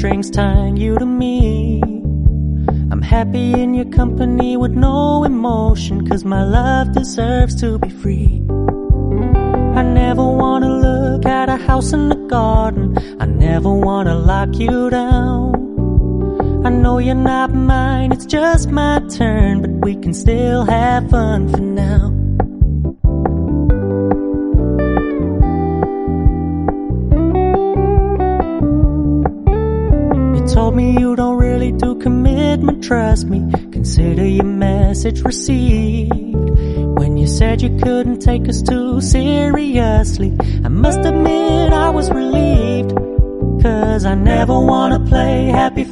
strings tying you to me. I'm happy in your company with no emotion, 'cause my love deserves to be free. I never wanna look at a house in the garden, I never wanna lock you down. I know you're not mine, it's just my turn, but we can still have fun for now. You told me you don't really do commitment, trust me, consider your message received. When you said you couldn't take us too seriously, I must admit I was relieved, 'cause I never wanna play happy